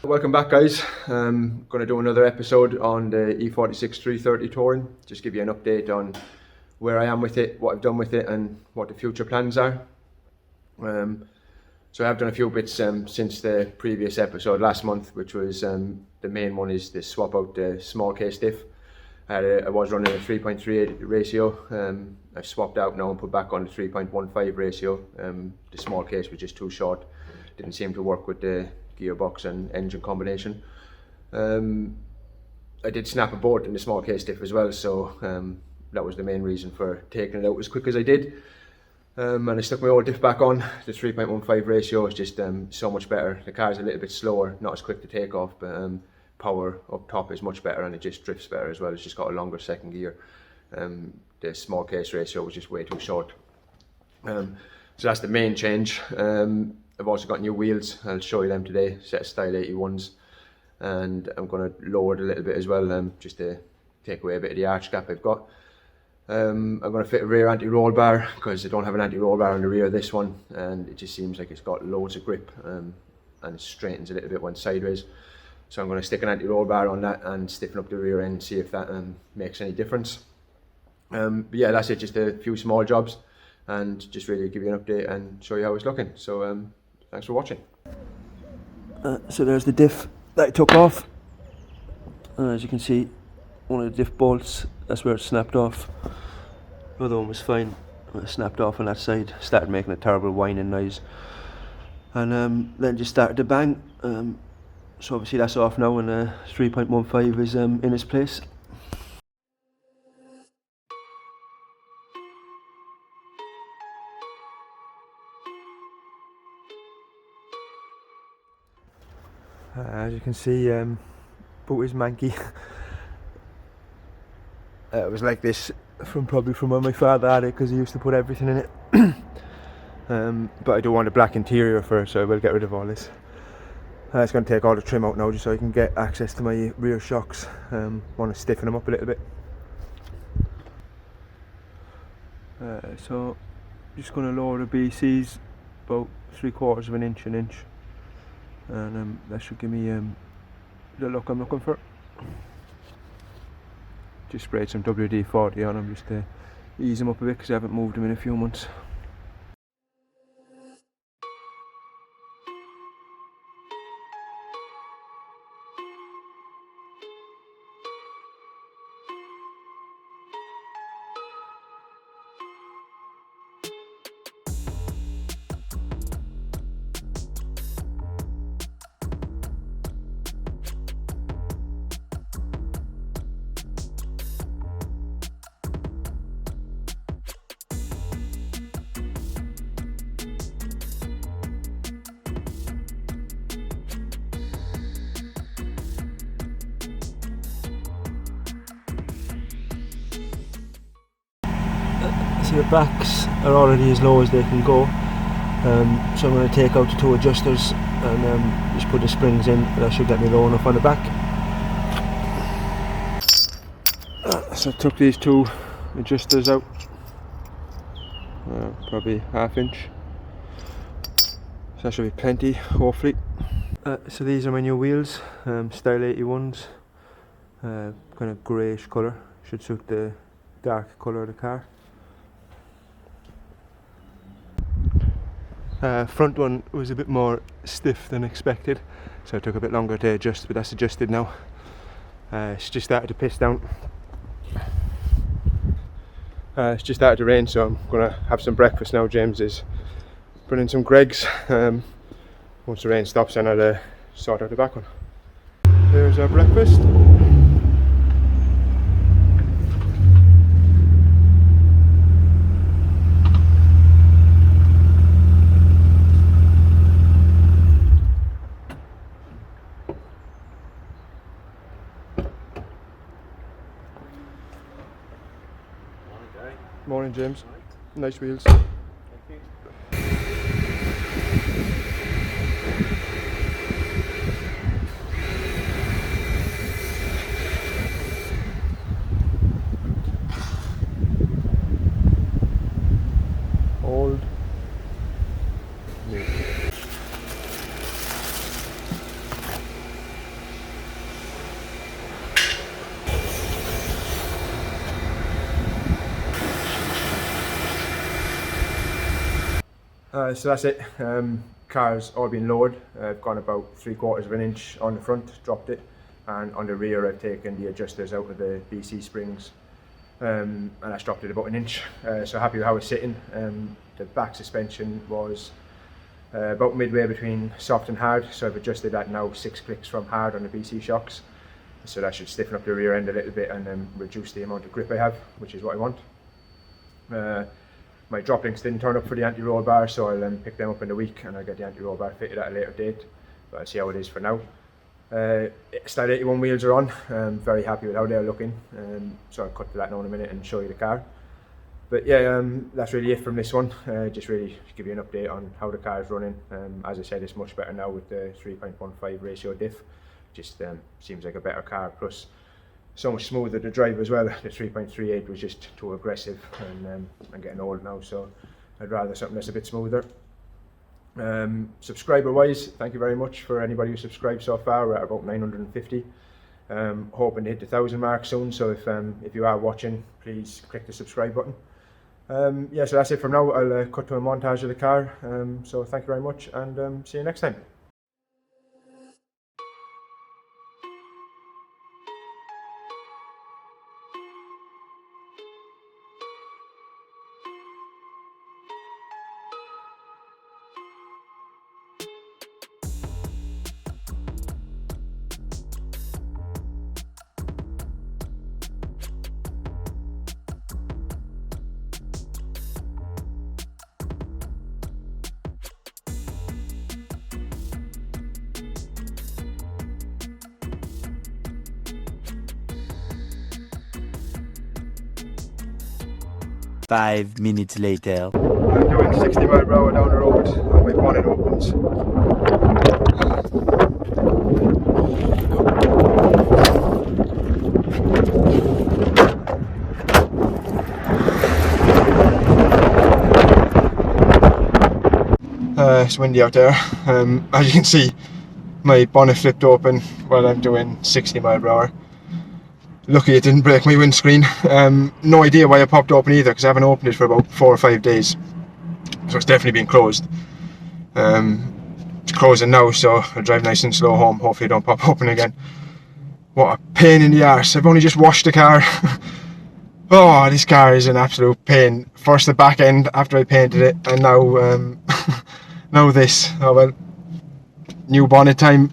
Welcome back, guys. I'm going to do another episode on the E46 330 touring. Just give you an update on where I am with it, what I've done with it and what the future plans are. So I have done a few bits since the previous episode last month, which was the main one is to swap out the small case diff. I was running a 3.38 ratio. I swapped out now and put back on the 3.15 ratio. The small case was just too short. Didn't seem to work with the gearbox and engine combination. I did snap a bolt in the small case diff as well, so that was the main reason for taking it out as quick as I did. And I stuck my old diff back on. The 3.15 ratio is just so much better. The car's a little bit slower, not as quick to take off, but power up top is much better and it just drifts better as well. It's just got a longer second gear. The small case ratio was just way too short. So that's the main change. I've also got new wheels. I'll show you them today, set of Style 81s, and I'm going to lower it a little bit as well, just to take away a bit of the arch gap I've got. I'm going to fit a rear anti-roll bar because I don't have an anti-roll bar on the rear of this one, and it just seems like it's got loads of grip and it straightens a little bit when sideways. So I'm going to stick an anti-roll bar on that and stiffen up the rear end and see if that makes any difference. But yeah, that's it, just a few small jobs and just really give you an update and show you how it's looking. So thanks for watching. So there's the diff that I took off. As you can see, one of the diff bolts, that's where it snapped off. The other one was fine. It snapped off on that side, started making a terrible whining noise, and then just started to bang. So obviously that's off now, and 3.15 is in its place. As you can see, boot is manky. It was like this probably from when my father had it, because he used to put everything in it. But I don't want a black interior for it, so I will get rid of all this. It's going to take all the trim out now just so I can get access to my rear shocks. Want to stiffen them up a little bit. So just going to lower the BCs about 3/4 of an inch, and that should give me the look I'm looking for. Just sprayed some WD-40 on them just to ease them up a bit because I haven't moved them in a few months. So the backs are already as low as they can go, so I'm going to take out the two adjusters and just put the springs in. That should get me low enough on the back. So I took these two adjusters out, probably ½ inch, so that should be plenty, hopefully. So these are my new wheels, Style 81s, kind of greyish colour, should suit the dark colour of the car. Front one was a bit more stiff than expected, so it took a bit longer to adjust, but that's adjusted now. It's just started to piss down. It's just started to rain, so I'm going to have some breakfast now. James is putting some GaragE. Once the rain stops, then I'll sort out the back one. There's our breakfast. Morning, James. Nice wheels. Thank you. Old. New. So that's it. Car's all been lowered. I've gone about 3/4 of an inch on the front, dropped it, and on the rear I've taken the adjusters out of the BC springs, and I dropped it about an inch. So happy with how it's sitting. The back suspension was about midway between soft and hard, so I've adjusted that now 6 clicks from hard on the BC shocks. So that should stiffen up the rear end a little bit and then reduce the amount of grip I have, which is what I want. My drop links didn't turn up for the anti-roll bar, so I'll pick them up in a week and I'll get the anti-roll bar fitted at a later date. But I'll see how it is for now. Style 81 wheels are on. I'm very happy with how they're looking. So I'll cut to that now in a minute and show you the car. But yeah, that's really it from this one. Just really give you an update on how the car is running. As I said, it's much better now with the 3.15 ratio diff. Just seems like a better car, plus so much smoother to drive as well. The 3.38 was just too aggressive, and I'm getting old now, so I'd rather something that's a bit smoother. Subscriber wise, thank you very much for anybody who subscribed so far. We're at about 950. Hoping to hit the 1,000 mark soon, so if you are watching, please click the subscribe button. Yeah, so that's it from now. I'll cut to a montage of the car. So thank you very much, and see you next time. Five minutes later. I'm doing 60 mile per hour down the road and my bonnet opens. It's windy out there. As you can see, my bonnet flipped open while I'm doing 60 mile per hour. Lucky it didn't break my windscreen. No idea why it popped open either, because I haven't opened it for about 4 or 5 days. So it's definitely been closed. It's closing now, so I'll drive nice and slow home. Hopefully it don't pop open again. What a pain in the arse. I've only just washed the car. Oh, this car is an absolute pain. First the back end after I painted it, and now now this. Oh well, new bonnet time.